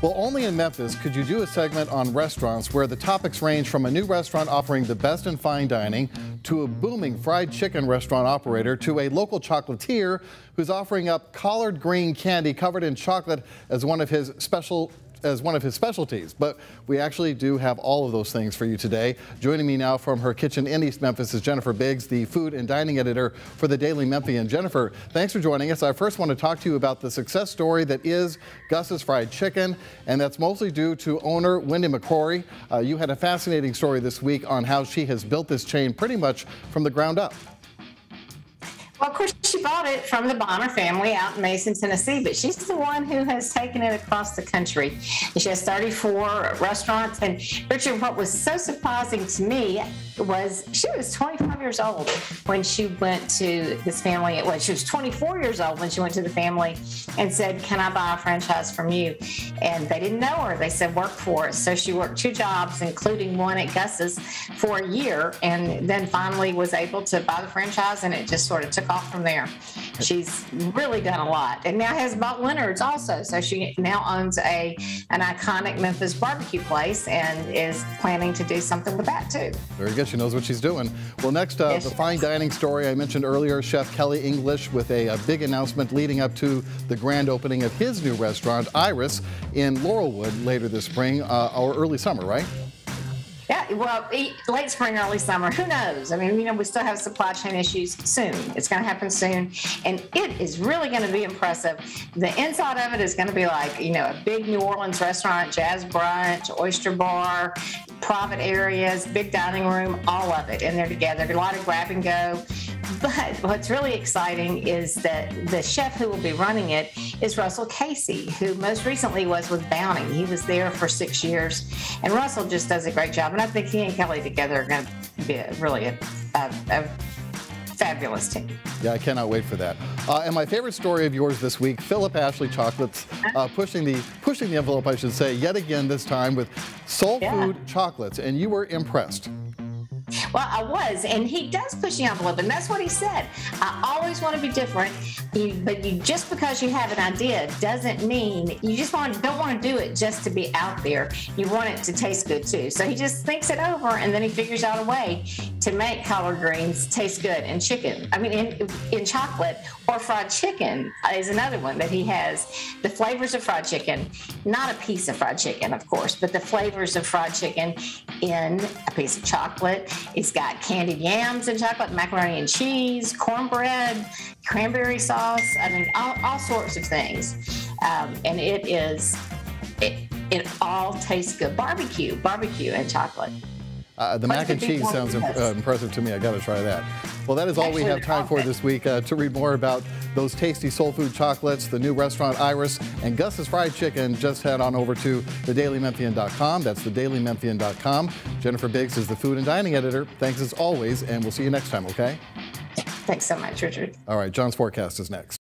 Well, only in Memphis could you do a segment on restaurants where the topics range from a new restaurant offering the best in fine dining to a booming fried chicken restaurant operator to a local chocolatier who's offering up collard green candy covered in chocolate as one of his specialties. But we actually do have all of those things for you today. Joining me now from her kitchen in East Memphis is Jennifer Biggs, the food and dining editor for the Daily Memphian. Jennifer, thanks for joining us. I first want to talk to you about the success story that is Gus's Fried Chicken, and that's mostly due to owner Wendy McCrory. You had a fascinating story this week on how she has built this chain pretty much from the ground up. Well, of course, she bought it from the Bonner family out in Mason, Tennessee, but she's the one who has taken it across the country. She has 34 restaurants. And Richard, what was so surprising to me was she was 25 years old when she went to this family. Well, she was 24 years old when she went to the family and said, "Can I buy a franchise from you?" And they didn't know her. They said, "Work for us." So she worked 2 jobs, including one at Gus's, for a year, and then finally was able to buy the franchise, and it just sort of took off from there. She's really done a lot, and now has bought Leonard's also. So she now owns an iconic Memphis barbecue place and is planning to do something with that too. Very good. She knows what she's doing. Well, next, the fine dining story I mentioned earlier, Chef Kelly English with a big announcement leading up to the grand opening of his new restaurant, Iris, in Laurelwood later this spring or early summer, right? Yeah, well, late spring, early summer, who knows? I mean, we still have supply chain issues soon. It's going to happen soon, and it is really going to be impressive. The inside of it is going to be like, a big New Orleans restaurant, jazz brunch, oyster bar, private areas, big dining room, all of it in there together. A lot of grab and go. But what's really exciting is that the chef who will be running it is Russell Casey, who most recently was with Bounty. He was there for 6 years, and Russell just does a great job. And I think he and Kelly together are going to be really a fabulous team. Yeah, I cannot wait for that. And my favorite story of yours this week, Philip Ashley Chocolates, pushing the envelope, I should say, yet again this time with soul food chocolates, and you were impressed. Well, I was, and he does push the envelope, and that's what he said. I always want to be different, but just because you have an idea doesn't mean you just don't want to do it just to be out there. You want it to taste good too. So he just thinks it over, and then he figures out a way to make collard greens taste good, and chicken. I mean, in chocolate or fried chicken is another one that he has. The flavors of fried chicken, not a piece of fried chicken, of course, but the flavors of fried chicken in a piece of chocolate. It's got candied yams and chocolate, macaroni and cheese, cornbread, cranberry sauce. I mean, all sorts of things. And it all tastes good. Barbecue and chocolate. The mac and cheese sounds impressive to me. I got to try that. Well, that is all we have time for this week. To read more about those tasty soul food chocolates, the new restaurant Iris, and Gus's Fried Chicken, just head on over to thedailymemphian.com. That's thedailymemphian.com. Jennifer Biggs is the food and dining editor. Thanks as always, and we'll see you next time, okay? Thanks so much, Richard. All right, John's forecast is next.